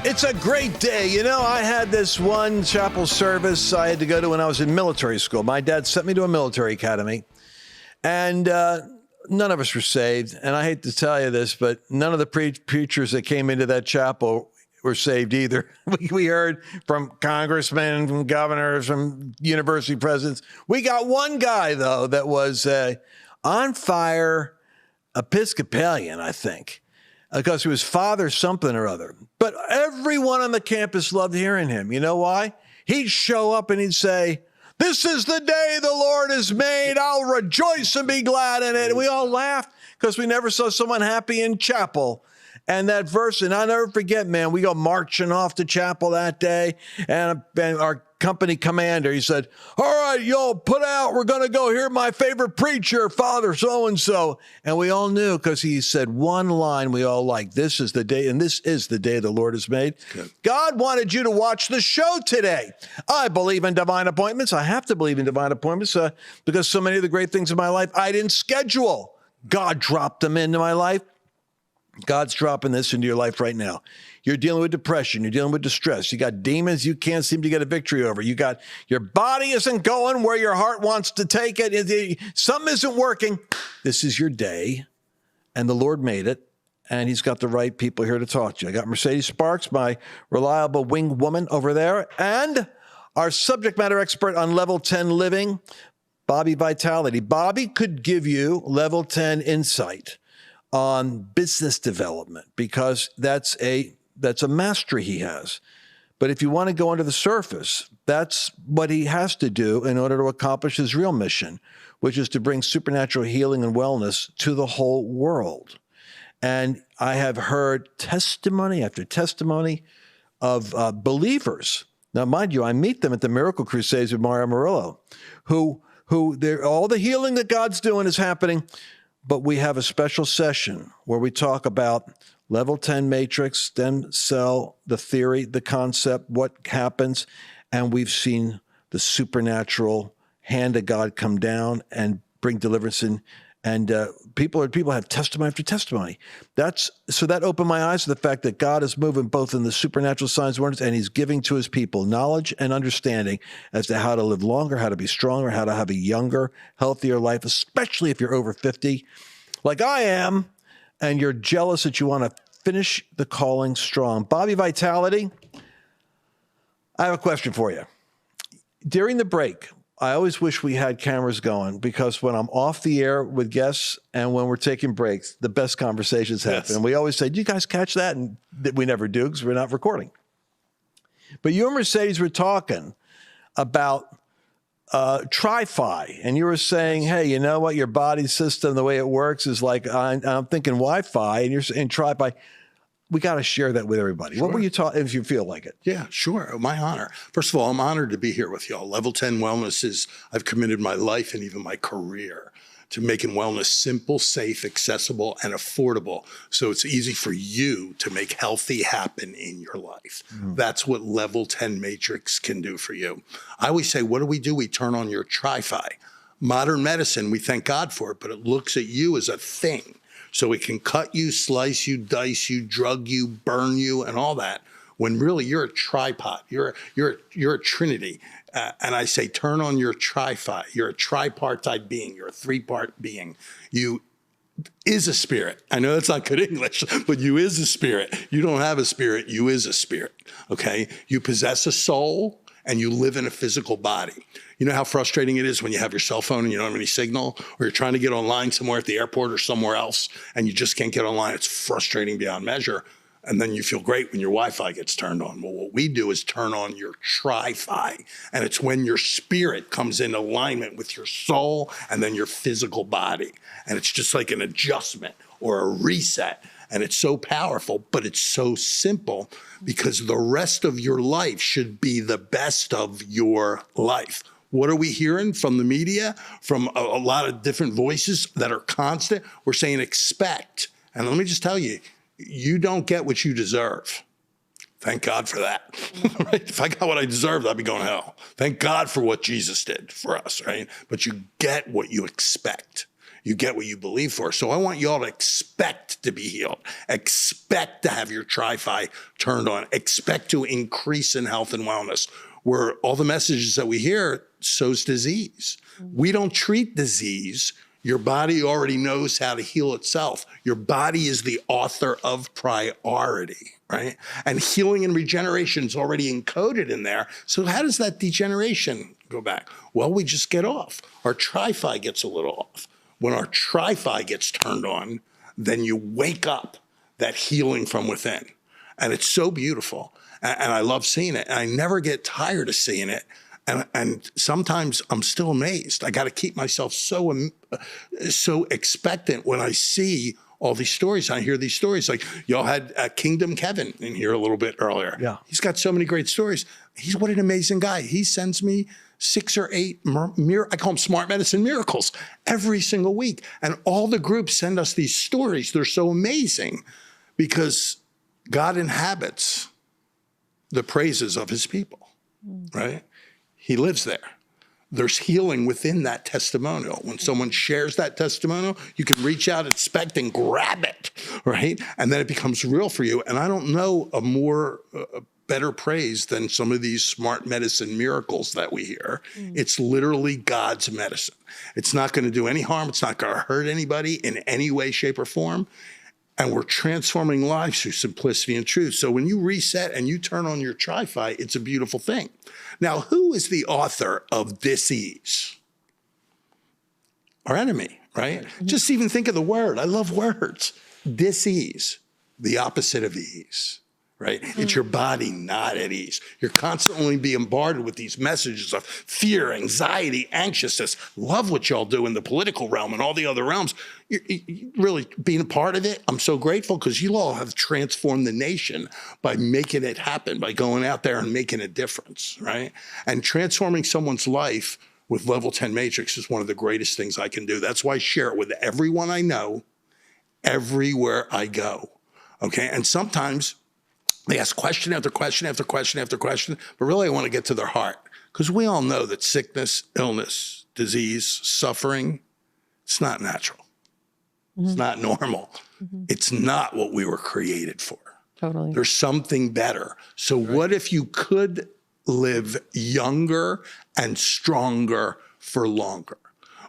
It's a great day. You know, I had this one chapel service I had to go to when I was in military school. My dad sent me to a military academy, and none of us were saved. And I hate to tell you this, but none of the preachers that came into that chapel were saved either. We heard from congressmen, from governors, from university presidents. We got one guy, though, that was on fire Episcopalian, I think, because he was father something or other. But everyone on the campus loved hearing him. You know why? He'd show up and he'd say, "This is the day the Lord has made. I'll rejoice and be glad in it." And we all laughed because we never saw someone happy in chapel. And that verse, and I'll never forget, man, we go marching off to chapel that day, and our company commander, he said, "All right, y'all put out. We're going to go hear my favorite preacher, Father so-and-so." And we all knew because he said one line we all liked. This is the day, and this is the day the Lord has made. Good. God wanted you to watch the show today. I believe in divine appointments. I have to believe in divine appointments because so many of the great things in my life I didn't schedule. God dropped them into my life. God's dropping this into your life right now. You're dealing with depression. You're dealing with distress. You got demons you can't seem to get a victory over. You got your body isn't going where your heart wants to take it. Something isn't working. This is your day, and the Lord made it, and he's got the right people here to talk to you. I got Mercedes Sparks, my reliable winged woman over there, and our subject matter expert on Level 10 Living, Bobby Vitality. Bobby could give you Level 10 insight on business development because that's a mastery he has. But if you want to go under the surface, that's what he has to do in order to accomplish his real mission, which is to bring supernatural healing and wellness to the whole world. And I have heard testimony after testimony of believers. Now, mind you, I meet them at the Miracle Crusades with Mario Murillo, who all the healing that God's doing is happening. But we have a special session where we talk about Level 10 matrix, stem cell, the theory, the concept, what happens. And we've seen the supernatural hand of God come down and bring deliverance in. And people have testimony after testimony. So that opened my eyes to the fact that God is moving both in the supernatural signs and wonders, and he's giving to his people knowledge and understanding as to how to live longer, how to be stronger, how to have a younger, healthier life, especially if you're over 50, like I am, and you're jealous that you want to finish the calling strong. Bobby Vitality, I have a question for you. During the break, I always wish we had cameras going because when I'm off the air with guests and when we're taking breaks, the best conversations happen. Yes. And we always say, "Do you guys catch that?" And we never do because we're not recording. But you and Mercedes were talking about Tri-Fi, and you were saying, "Hey, you know what? Your body system, the way it works is like I'm thinking Wi-Fi, and you're saying Tri-Fi." We got to share that with everybody. Sure. What were you talking, if you feel like it? Yeah, sure. My honor. First of all, I'm honored to be here with y'all. Level 10 Wellness is, I've committed my life and even my career to making wellness simple, safe, accessible, and affordable. So it's easy for you to make healthy happen in your life. Mm. That's what Level 10 Matrix can do for you. I always say, what do? We turn on your Tri-Fi. Modern medicine, we thank God for it, but it looks at you as a thing. So it can cut you, slice you, dice you, drug you, burn you, and all that. When really you're a tripod, you're a trinity. And I say, turn on your Tri-Fi. You're a tripartite being. You're a three-part being. You is a spirit. I know that's not good English, but you is a spirit. You don't have a spirit. You is a spirit. Okay. You possess a soul and you live in a physical body. You know how frustrating it is when you have your cell phone and you don't have any signal, or you're trying to get online somewhere at the airport or somewhere else and you just can't get online. It's frustrating beyond measure. And then you feel great when your Wi-Fi gets turned on. Well, what we do is turn on your Tri-Fi. And it's when your spirit comes in alignment with your soul and then your physical body. And it's just like an adjustment or a reset. And it's so powerful, but it's so simple because the rest of your life should be the best of your life. What are we hearing from the media, from a lot of different voices that are constant? We're saying expect. And let me just tell you, you don't get what you deserve. Thank God for that. Right? If I got what I deserved, I'd be going to hell. Thank God for what Jesus did for us, right? But you get what you expect. You get what you believe for. So I want y'all to expect to be healed. Expect to have your Tri-Fi turned on. Expect to increase in health and wellness, where all the messages that we hear sows disease. We don't treat disease. Your body already knows how to heal itself. Your body is the author of priority, right? And healing and regeneration is already encoded in there. So how does that degeneration go back? Well, we just get off. Our Tri-Fi gets a little off. When our Tri-Fi gets turned on, then you wake up that healing from within. And it's so beautiful. And I love seeing it. And I never get tired of seeing it. And sometimes I'm still amazed. I got to keep myself so expectant when I see all these stories. I hear these stories. Like y'all had Kingdom Kevin in here a little bit earlier. Yeah. He's got so many great stories. What an amazing guy. He sends me 6 or 8, I call them smart medicine miracles, every single week. And all the groups send us these stories. They're so amazing because God inhabits the praises of his people, right? He lives there. There's healing within that testimonial. When someone shares that testimonial, you can reach out, expect, and grab it, right? And then it becomes real for you. And I don't know a more better praise than some of these smart medicine miracles that we hear. It's literally God's medicine. It's not going to do any harm. It's not going to hurt anybody in any way, shape, or form. And we're transforming lives through simplicity and truth. So when you reset and you turn on your Tri-Fi, it's a beautiful thing. Now, who is the author of dis-ease? Our enemy, right? Just even think of the word. I love words. Dis-ease, the opposite of ease, right? It's your body not at ease. You're constantly being bombarded with these messages of fear, anxiety, anxiousness. Love what y'all do in the political realm and all the other realms. You really being a part of it, I'm so grateful because you all have transformed the nation by making it happen, by going out there and making a difference, right? And transforming someone's life with Level 10 Matrix is one of the greatest things I can do. That's why I share it with everyone I know, everywhere I go, okay? And sometimes they ask question after question after question after question, but really I want to get to their heart because we all know that sickness, illness, disease, suffering, it's not natural. It's not normal. It's not what we were created for. Totally. There's something better. So what if you could live younger and stronger for longer?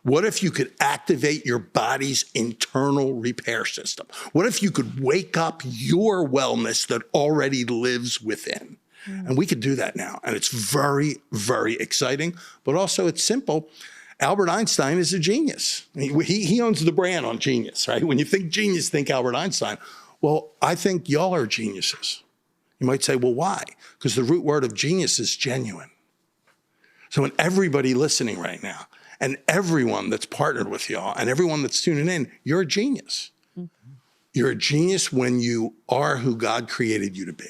What if you could activate your body's internal repair system? What if you could wake up your wellness that already lives within? And we could do that now. And it's very, very exciting, but also it's simple. Albert Einstein is a genius. He owns the brand on genius, right? When you think genius, think Albert Einstein. Well, I think y'all are geniuses. You might say, well, why? Because the root word of genius is genuine. So when everybody listening right now, and everyone that's partnered with y'all, and everyone that's tuning in, you're a genius. You're a genius when you are who God created you to be.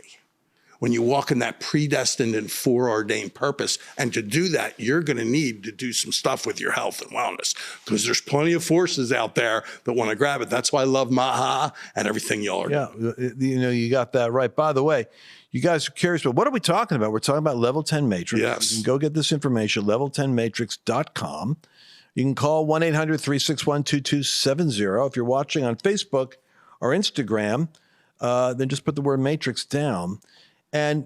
When you walk in that predestined and foreordained purpose. And to do that, you're going to need to do some stuff with your health and wellness because there's plenty of forces out there that want to grab it. That's why I love Maha and everything y'all are doing. You know, you got that right. By the way, you guys are curious, but what are we talking about? We're talking about Level 10 Matrix. Yes. You can go get this information at level10matrix.com. You can call 1-800-361-2270. If you're watching on Facebook or Instagram, then just put the word matrix down. And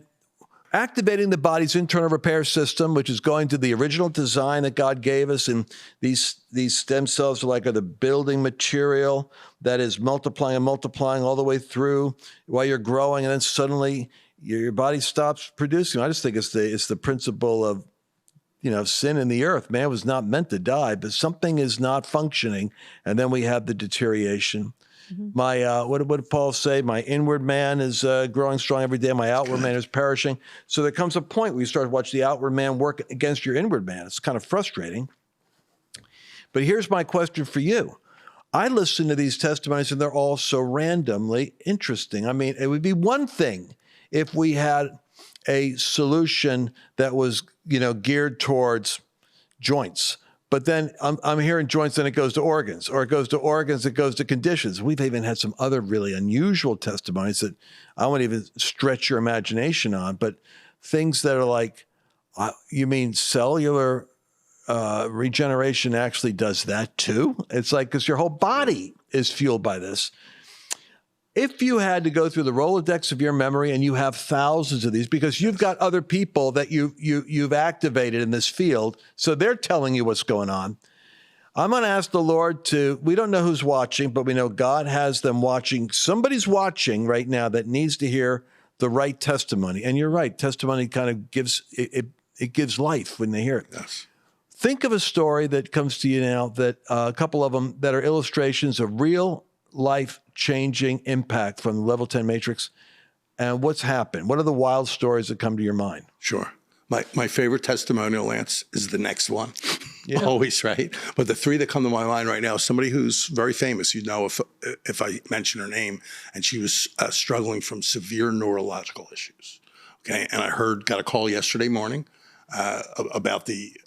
activating the body's internal repair system, which is going to the original design that God gave us. And these stem cells are the building material that is multiplying and multiplying all the way through while you're growing. And then suddenly your body stops producing. I just think it's the principle of, sin in the earth. Man was not meant to die, but something is not functioning. And then we have the deterioration. My, what did Paul say? My inward man is growing strong every day. My outward man is perishing. So there comes a point where you start to watch the outward man work against your inward man. It's kind of frustrating. But here's my question for you. I listen to these testimonies and they're all so randomly interesting. I mean, it would be one thing if we had a solution that was, geared towards joints. But then I'm hearing joints, then it goes to organs, or it goes to organs, it goes to conditions. We've even had some other really unusual testimonies that I won't even stretch your imagination on, but things that are like, you mean cellular regeneration actually does that too. It's like, because your whole body is fueled by this. If you had to go through the Rolodex of your memory, and you have thousands of these because you've got other people that you've activated in this field, so they're telling you what's going on. I'm going to ask the Lord we don't know who's watching, but we know God has them watching. Somebody's watching right now that needs to hear the right testimony. And you're right. Testimony kind of gives, it gives life when they hear it. Yes. Think of a story that comes to you now, that a couple of them that are illustrations of real life-changing impact from the Level 10 Matrix. And what's happened? What are the wild stories that come to your mind? Sure. My favorite testimonial, Lance, is the next one. Yeah. Always, right? But the three that come to my mind right now, somebody who's very famous, you know, if I mention her name, and she was struggling from severe neurological issues. Okay. And I got a call yesterday morning about the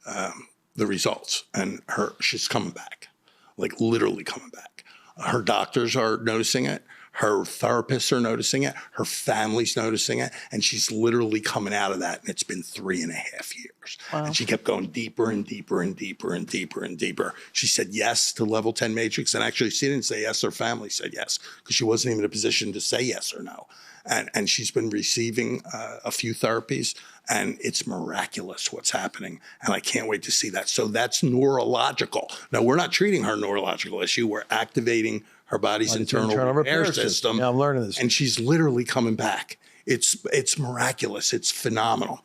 results, and she's coming back, like literally coming back. Her doctors are noticing it. Her therapists are noticing it. Her family's noticing it. And she's literally coming out of that. And it's been 3.5 years. Wow. And she kept going deeper and deeper and deeper and deeper and deeper. She said yes to Level 10 Matrix. And actually, she didn't say yes. Her family said yes, because she wasn't even in a position to say yes or no. And she's been receiving a few therapies, and it's miraculous what's happening. And I can't wait to see that. So that's neurological. Now, we're not treating her neurological issue. We're activating her body's internal repair system. Yeah, I'm learning this. And she's literally coming back. It's miraculous. It's phenomenal.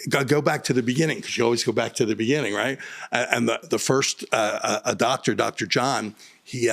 Go back to the beginning, because you always go back to the beginning, right? And the first doctor, Dr. John, he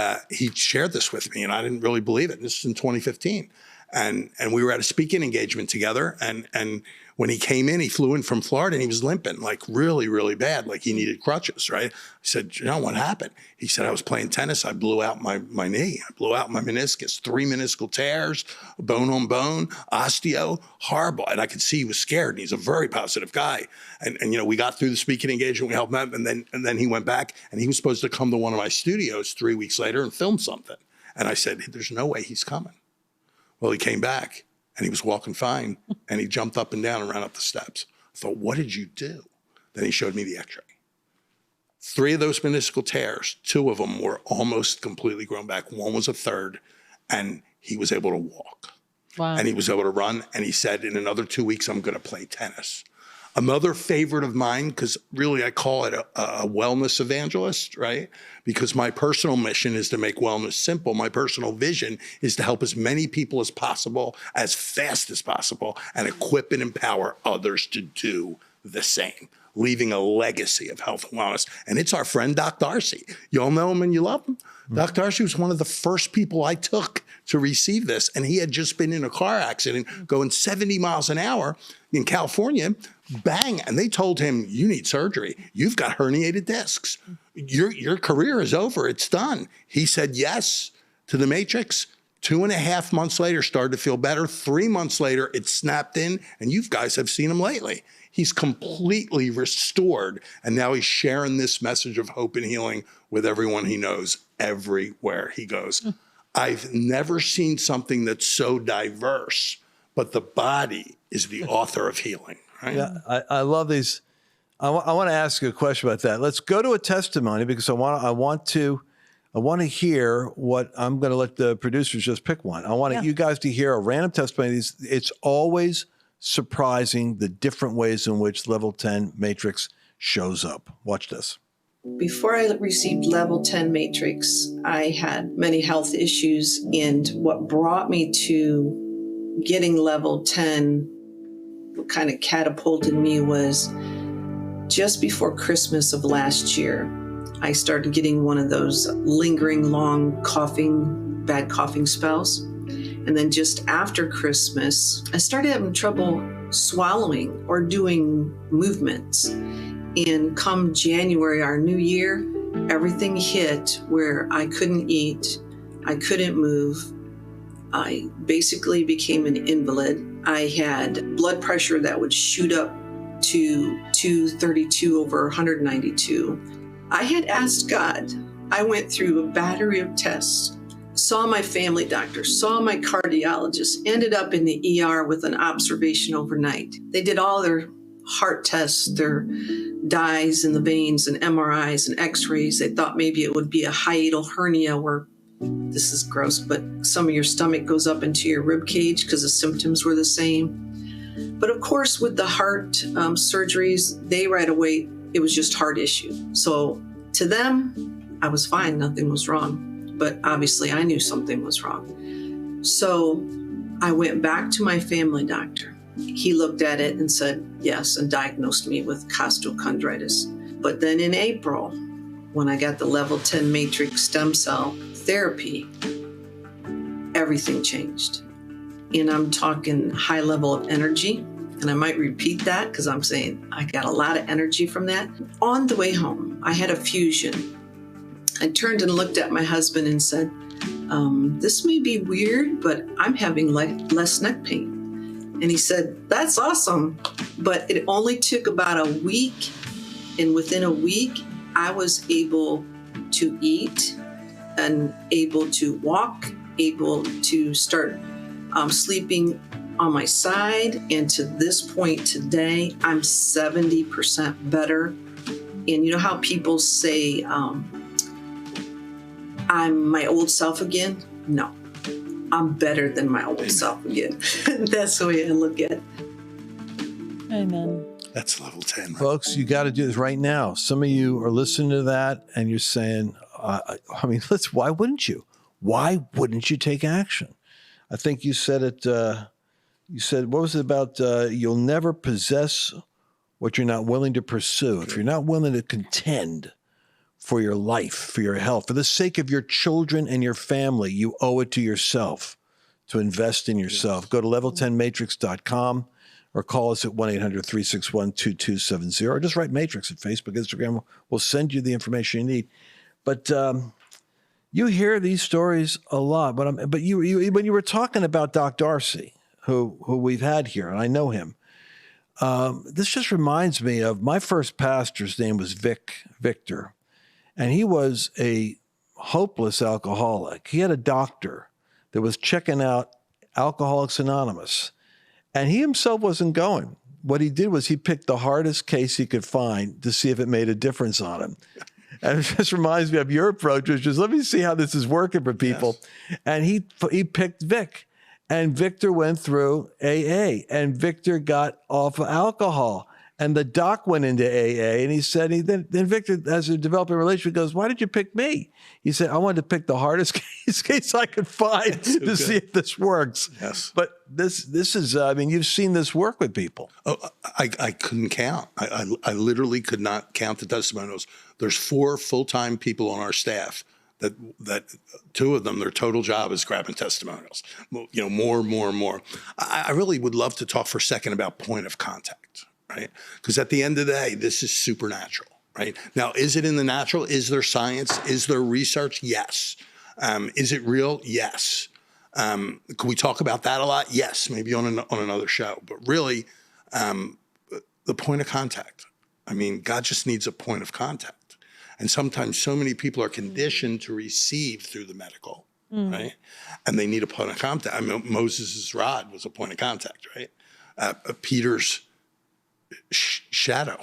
shared this with me, and I didn't really believe it. This is in 2015. And we were at a speaking engagement together. And when he came in, he flew in from Florida, and he was limping, like really, really bad, like he needed crutches, right? I said, John, what happened? He said, I was playing tennis. I blew out my knee. I blew out my meniscus, 3 meniscal tears, bone on bone, osteo, horrible. And I could see he was scared, and he's a very positive guy. And you know, we got through the speaking engagement, we helped him out, and then he went back, and he was supposed to come to one of my studios 3 weeks later and film something. And I said, there's no way he's coming. Well, he came back, and he was walking fine, and he jumped up and down and ran up the steps. I thought, what did you do? Then he showed me the x-ray. 3 of those meniscal tears, 2 of them were almost completely grown back. 1 was a third, and he was able to walk. Wow. And he was able to run, and he said, in another 2 weeks, I'm going to play tennis. Another favorite of mine, because really I call it a wellness evangelist, right? Because my personal mission is to make wellness simple. My personal vision is to help as many people as possible, as fast as possible, and equip and empower others to do the same, leaving a legacy of health and wellness. And it's our friend, Doc Darcy. You all know him and you love him. Doc Darcy was one of the first people I took to receive this. And he had just been in a car accident going 70 miles an hour in California, bang. And they told him, you need surgery. You've got herniated discs. Your career is over. It's done. He said yes to the Matrix. 2.5 months later, started to feel better. 3 months later, it snapped in. And you guys have seen him lately. He's completely restored. And now he's sharing this message of hope and healing with everyone he knows everywhere he goes. I've never seen something that's so diverse, but the body is the author of healing. Right? Yeah, I love these. I want to ask you a question about that. Let's go to a testimony, because I want to hear what I'm going to let the producers just pick one. I want you guys to hear a random testimony. It's always surprising the different ways in which Level 10 Matrix shows up. Watch this. Before I received Level 10 Matrix, I had many health issues, and what brought me to getting Level 10, what kind of catapulted me, was just before Christmas of last year, I started getting one of those lingering long bad coughing spells. And then just after Christmas, I started having trouble swallowing or doing movements. And come January, our new year, everything hit where I couldn't eat, I couldn't move. I basically became an invalid. I had blood pressure that would shoot up to 232 over 192. I had asked God. I went through a battery of tests, saw my family doctor, saw my cardiologist, ended up in the ER with an observation overnight. They did all their heart tests, their dyes in the veins and MRIs and x-rays. They thought maybe it would be a hiatal hernia where, this is gross, but some of your stomach goes up into your rib cage because the symptoms were the same. But of course, with the heart surgeries, they right away, it was just heart issue. So to them, I was fine. Nothing was wrong. But obviously I knew something was wrong. So I went back to my family doctor. He looked at it and said yes, and diagnosed me with costochondritis. But then in April, when I got the level 10 matrix stem cell therapy, everything changed. And I'm talking high level of energy. And I might repeat that because I'm saying I got a lot of energy from that. On the way home, I had a fusion. I turned and looked at my husband and said, this may be weird, but I'm having less neck pain. And he said, that's awesome. But it only took about a week. And within a week, I was able to eat and able to walk, able to start sleeping on my side. And to this point today, I'm 70% better. And you know how people say, I'm my old self again? No, I'm better than my old self again. That's the way I look at it. Amen. That's level 10. Right? Folks, you got to do this right now. Some of you are listening to that and you're saying, why wouldn't you? Why wouldn't you take action? I think you said it, what was it about? You'll never possess what you're not willing to pursue. If you're not willing to contend for your life, for your health, for the sake of your children and your family, you owe it to yourself to invest in yourself. Yes. Go to level10matrix.com or call us at 1-800-361-2270 or just write Matrix at Facebook, Instagram. We'll send you the information you need. But you hear these stories a lot. But when you were talking about Doc Darcy, who we've had here, and I know him, this just reminds me of my first pastor's name was Victor. And he was a hopeless alcoholic. He had a doctor that was checking out Alcoholics Anonymous, and he himself wasn't going. What he did was he picked the hardest case he could find to see if it made a difference on him. And it just reminds me of your approach, which is, let me see how this is working for people. Yes. And he picked Vic, and Victor went through AA, and Victor got off of alcohol. And the doc went into AA, and he said, then Victor, as a developing relationship, goes, why did you pick me? He said, I wanted to pick the hardest case I could find to see if this works. Yes. But this is, you've seen this work with people. Oh, I couldn't count. I literally could not count the testimonials. There's 4 full-time people on our staff that 2 of them, their total job is grabbing testimonials. More. I really would love to talk for a second about point of contact. Right? Because at the end of the day, this is supernatural, right? Now, is it in the natural? Is there science? Is there research? Yes. Is it real? Yes. Can we talk about that a lot? Yes, maybe on another show. But really, the point of contact. God just needs a point of contact. And sometimes so many people are conditioned to receive through the medical, right? And they need a point of contact. Moses' rod was a point of contact, right? Peter's shadow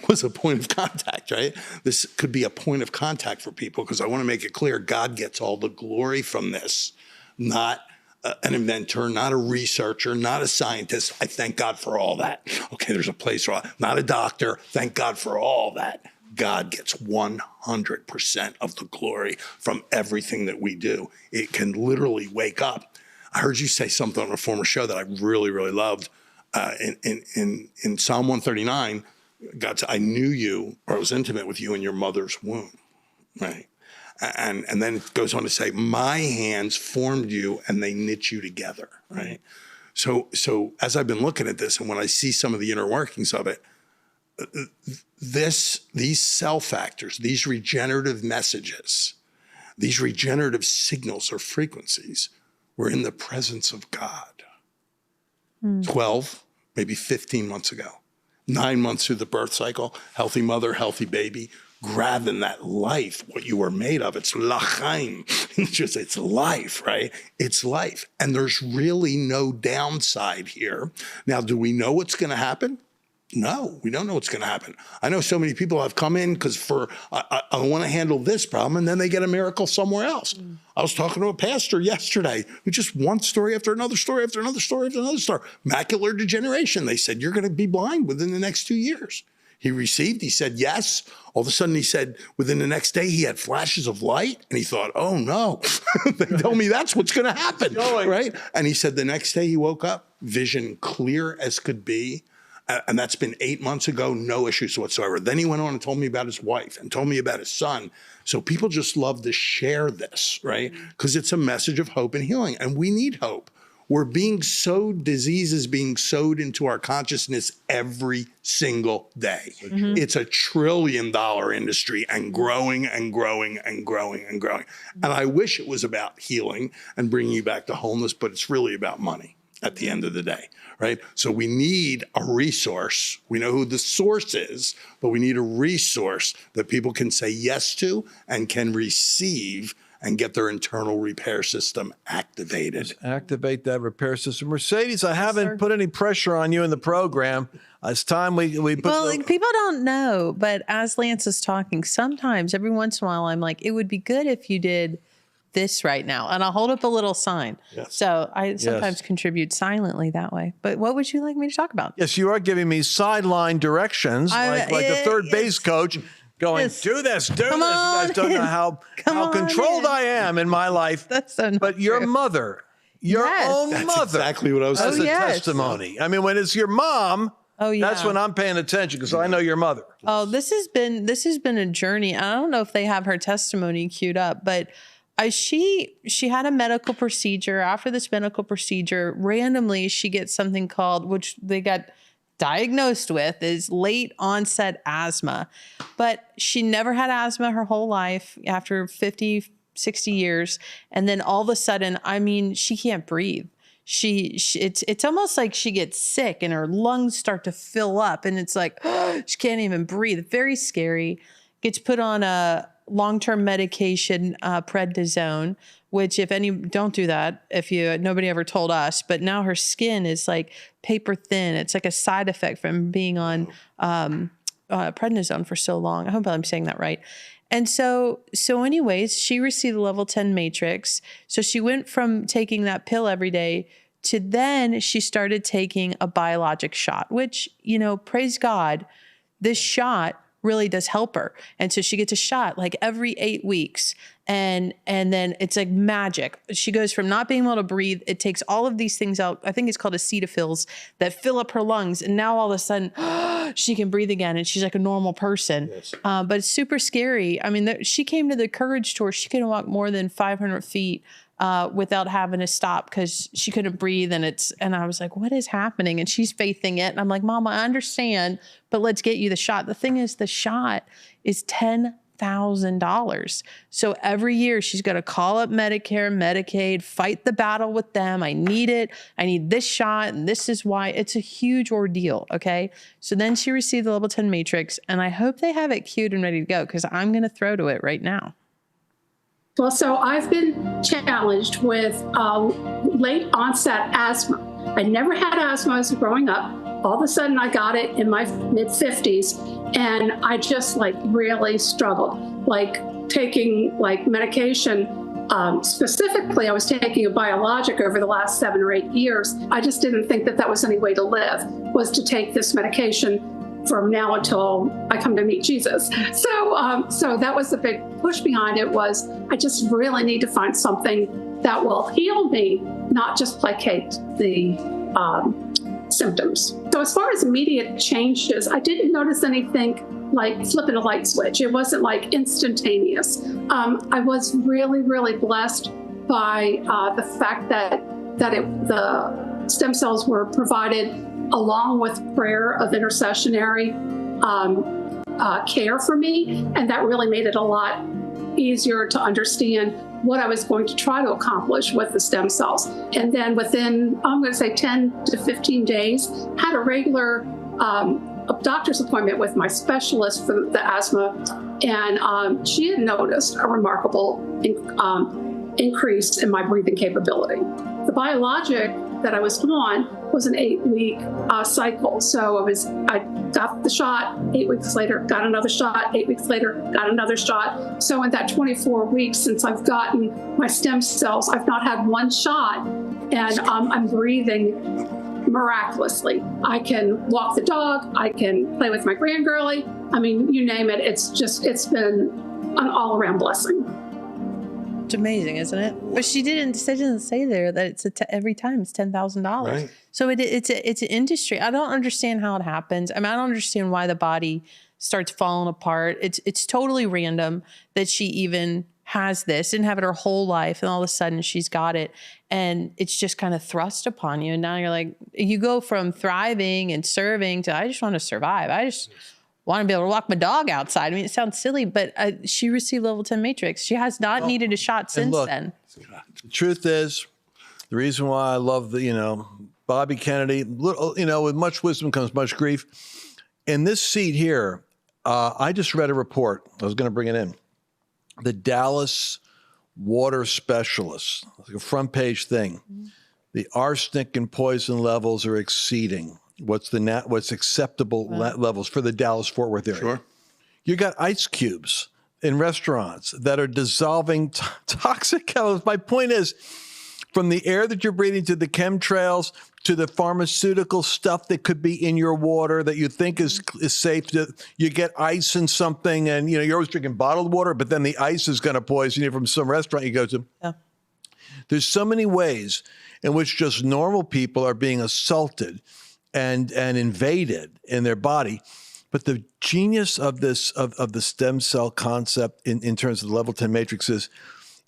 was a point of contact, right? This could be a point of contact for people because I want to make it clear God gets all the glory from this, not an inventor, not a researcher, not a scientist. I thank God for all that. Okay, there's a place for all. Not a doctor. Thank God for all that. God gets 100% of the glory from everything that we do. It can literally wake up. I heard you say something on a former show that I really, really loved. In Psalm 139, God said, I knew you, or I was intimate with you in your mother's womb, right? And then it goes on to say, my hands formed you and they knit you together, right? So as I've been looking at this and when I see some of the inner workings of it, these cell factors, these regenerative messages, these regenerative signals or frequencies were in the presence of God. 12, maybe 15 months ago, 9 months through the birth cycle, healthy mother, healthy baby, grabbing that life, what you were made of. It's l'chaim. It's life, right? It's life. And there's really no downside here. Now, do we know what's going to happen? No, we don't know what's going to happen. I know so many people have come in because I want to handle this problem, and then they get a miracle somewhere else. I was talking to a pastor yesterday who just one story after another story after another story after another story. Macular degeneration. They said, you're going to be blind within the next 2 years. He said yes. All of a sudden he said within the next day he had flashes of light, and he thought, oh no, they told me that's what's going to happen, right? And he said the next day he woke up, vision clear as could be. And that's been 8 months ago, no issues whatsoever. Then he went on and told me about his wife and told me about his son. So people just love to share this, right? Because it's a message of hope and healing, and we need hope. We're being sowed, diseases being sowed into our consciousness every single day. It's $1 trillion industry and growing and growing and growing and growing. And I wish it was about healing and bringing you back to wholeness, but it's really about money at the end of the day, right? So we need a resource. We know who the source is, but we need a resource that people can say yes to and can receive and get their internal repair system activated. Activate that repair system. Mercedes, I haven't put any pressure on you in the program. It's time we put people don't know, but as Lance is talking, sometimes every once in a while I'm like, it would be good if you did this right now. And I'll hold up a little sign. Yes. So I sometimes contribute silently that way. But what would you like me to talk about? Yes, you are giving me sideline directions, like a third base coach going, do this, do this. You guys don't know how controlled I am in my life. That's so not But your true. mother, your own That's mother. exactly what I was That's saying. a testimony. I mean, when it's your mom, that's when I'm paying attention because I know your mother. Oh, this has been a journey. I don't know if they have her testimony queued up, but she had a medical procedure. After this medical procedure, randomly she gets something called, which they got diagnosed with, is late onset asthma. But she never had asthma her whole life after 50, 60 years. And then all of a sudden, I mean, she can't breathe. It's almost like she gets sick and her lungs start to fill up and it's like, she can't even breathe. Very scary. Gets put on a long-term medication, prednisone, which don't do that nobody ever told us, but now her skin is like paper thin. It's like a side effect from being on prednisone for so long. I hope I'm saying that right. And so anyways, she received the level 10 matrix. So she went from taking that pill every day to then she started taking a biologic shot, which, praise God, this shot really does help her. And so she gets a shot like every 8 weeks. And then it's like magic. She goes from not being able to breathe. It takes all of these things out. I think it's called acetophils that fill up her lungs. And now all of a sudden she can breathe again. And she's like a normal person. Yes. But it's super scary. I mean, she came to the Courage Tour. She couldn't walk more than 500 feet without having to stop because she couldn't breathe. And I was like, what is happening? And she's faithing it. And I'm like, Mom, I understand, but let's get you the shot. The thing is, the shot is $10,000. So every year she's got to call up Medicare, Medicaid, fight the battle with them. I need it. I need this shot. And this is why. It's a huge ordeal. Okay. So then she received the level 10 matrix and I hope they have it queued and ready to go because I'm going to throw to it right now. Well, so I've been challenged with late onset asthma. I never had asthma as growing up. All of a sudden I got it in my mid 50s and I just really struggled, taking medication. Specifically, I was taking a biologic over the last 7 or 8 years. I just didn't think that was any way to live, was to take this medication from now until I come to meet Jesus. So that was the big push behind it, was I just really need to find something that will heal me, not just placate the symptoms. So as far as immediate changes, I didn't notice anything like flipping a light switch. It wasn't instantaneous. I was really, really blessed by the fact that the stem cells were provided along with prayer of intercessionary care for me. And that really made it a lot easier to understand what I was going to try to accomplish with the stem cells. And then within, I'm going to say 10 to 15 days, had a regular doctor's appointment with my specialist for the asthma. And she had noticed a remarkable increase in my breathing capability. The biologic that I was on was an 8-week cycle. So I got the shot, 8 weeks later, got another shot, 8 weeks later, got another shot. So in that 24 weeks since I've gotten my stem cells, I've not had one shot, and I'm breathing miraculously. I can walk the dog, I can play with my grandgirlie. I mean, you name it. It's been an all-around blessing. It's amazing, isn't it? But she didn't say there that it's every time it's $10,000. Right. So it's an industry. I don't understand how it happens. I mean, I don't understand why the body starts falling apart. It's totally random that she even has this, didn't have it her whole life, and all of a sudden she's got it, and it's just kind of thrust upon you. And now you're like, you go from thriving and serving to I just want to survive. I just want to be able to walk my dog outside. I mean, it sounds silly, but she received level 10 matrix. She has not needed a shot since then. The truth is, the reason why I love Bobby Kennedy, with much wisdom comes much grief. In this seat here, I just read a report. I was going to bring it in. The Dallas water specialists, like a front page thing. The arsenic and poison levels are exceeding what's acceptable levels for the Dallas-Fort Worth area. Sure. You got ice cubes in restaurants that are dissolving toxic chemicals. My point is, from the air that you're breathing to the chemtrails to the pharmaceutical stuff that could be in your water that you think is safe. You get ice in something, and you're always drinking bottled water, but then the ice is going to poison you from some restaurant you go to. Yeah. There's so many ways in which just normal people are being assaulted and invaded in their body. But the genius of this of the stem cell concept in terms of the level 10 matrix is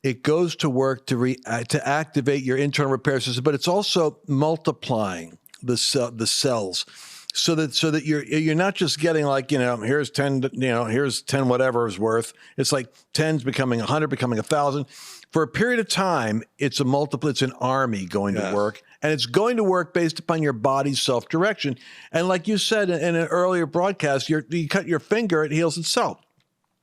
it goes to work to activate your internal repair system, but it's also multiplying the cells so that you're not just getting like, here's 10, here's 10 whatever is worth. It's like 10's becoming 100, becoming 1,000. For a period of time, it's an army going to work, and it's going to work based upon your body's self-direction. And like you said in an earlier broadcast, you cut your finger, it heals itself.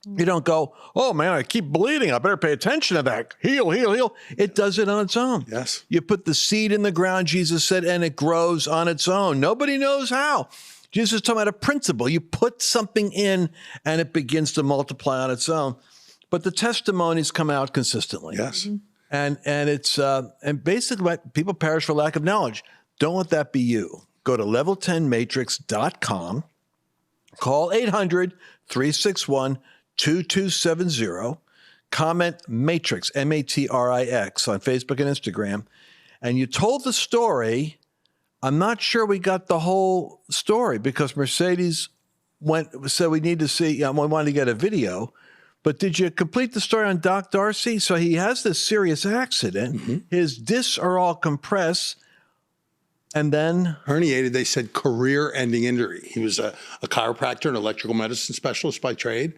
You don't go, oh man, I keep bleeding. I better pay attention to that. Heal, heal, heal. It does it on its own. Yes. You put the seed in the ground, Jesus said, and it grows on its own. Nobody knows how. Jesus is talking about a principle. You put something in and it begins to multiply on its own. But the testimonies come out consistently. Yes. And it's and basically people perish for lack of knowledge. Don't let that be you. Go to level10matrix.com. Call 800-361-2270, comment Matrix, Matrix, on Facebook and Instagram, and you told the story. I'm not sure we got the whole story because Mercedes said we need to see, we wanted to get a video, but did you complete the story on Doc Darcy? So he has this serious accident. Mm-hmm. His discs are all compressed. And then? Herniated, they said career-ending injury. He was a chiropractor and electrical medicine specialist by trade.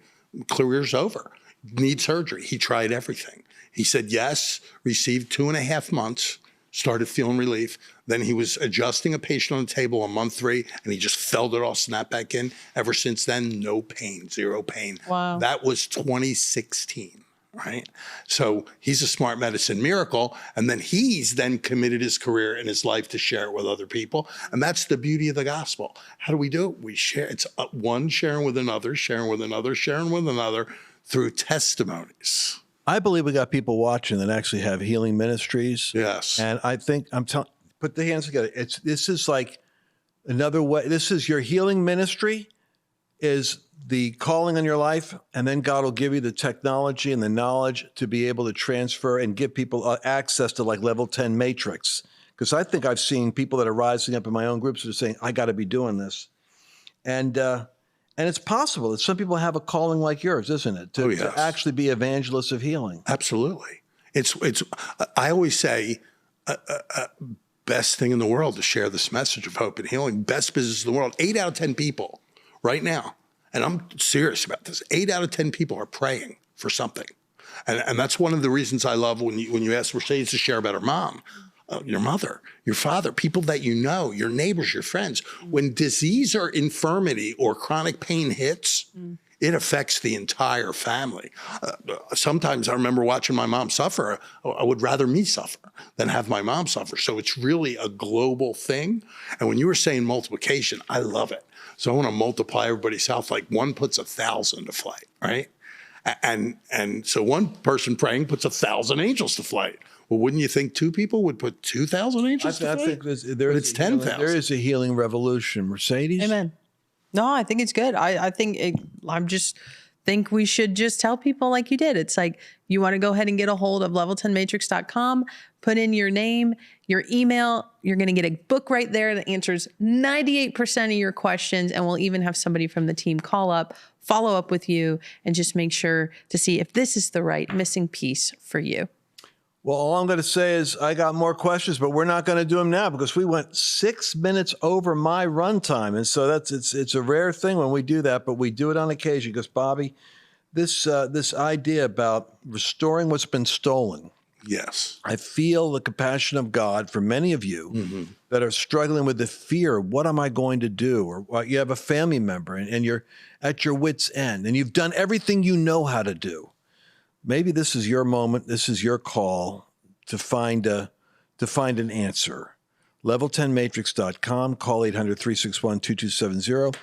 Career's over. Need surgery. He tried everything. He said yes, received 2.5 months, started feeling relief. Then he was adjusting a patient on the table on month 3, and he just felt it all snap back in. Ever since then, no pain, zero pain. Wow. That was 2016. Right. So he's a smart medicine miracle. And then he's committed his career and his life to share it with other people. And that's the beauty of the gospel. How do we do it? We share. It's one sharing with another, sharing with another, sharing with another through testimonies. I believe we got people watching that actually have healing ministries. Yes. And I think put the hands together. This is like another way. This is your healing ministry is the calling on your life, and then God will give you the technology and the knowledge to be able to transfer and give people access to like level 10 matrix. Because I think I've seen people that are rising up in my own groups that are saying, I got to be doing this. And it's possible. Some people have a calling like yours, isn't it? To actually be evangelists of healing. Absolutely. It's. I always say, best thing in the world to share this message of hope and healing. Best business in the world. 8 out of 10 people right now, and I'm serious about this, 8 out of 10 people are praying for something. And that's one of the reasons I love when you ask Mercedes to share about her mom, your mother, your father, people that you know, your neighbors, your friends. When disease or infirmity or chronic pain hits, it affects the entire family. Sometimes I remember watching my mom suffer. I would rather me suffer than have my mom suffer. So it's really a global thing. And when you were saying multiplication, I love it. So I want to multiply everybody's health. Like one puts 1,000 to flight, right? And so one person praying puts 1,000 angels to flight. Well, wouldn't you think two people would put 2,000 angels to flight? I think It's 10,000. There is a healing revolution. Mercedes? Amen. No, I think it's good. I think we should just tell people like you did. It's like, you want to go ahead and get a hold of level10matrix.com, put in your name, your email. You're going to get a book right there that answers 98% of your questions. And we'll even have somebody from the team call up, follow up with you, and just make sure to see if this is the right missing piece for you. Well, all I'm going to say is I got more questions, but we're not going to do them now because we went 6 minutes over my runtime. And so it's a rare thing when we do that, but we do it on occasion because, Bobby, this idea about restoring what's been stolen. Yes. I feel the compassion of God for many of you that are struggling with the fear, what am I going to do? Or you have a family member and you're at your wit's end and you've done everything you know how to do. Maybe this is your moment. This is your call to find an answer. Level10matrix.com, call 800-361-2270.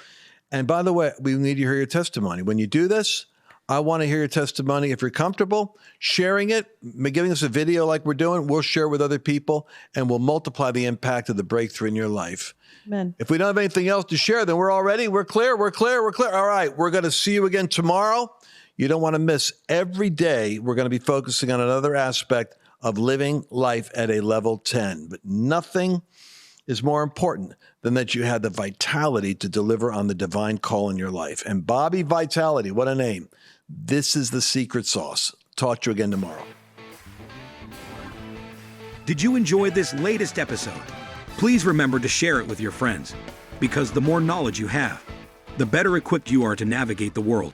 And by the way, we need to hear your testimony. When you do this, I want to hear your testimony. If you're comfortable sharing it, giving us a video like we're doing, we'll share with other people and we'll multiply the impact of the breakthrough in your life. Amen. If we don't have anything else to share, then we're clear. All right, we're going to see you again tomorrow. You don't want to miss. Every day, we're going to be focusing on another aspect of living life at a level 10. But nothing is more important than that you had the vitality to deliver on the divine call in your life. And Bobby Vitality, what a name. This is the secret sauce. Talk to you again tomorrow. Did you enjoy this latest episode? Please remember to share it with your friends, because the more knowledge you have, the better equipped you are to navigate the world.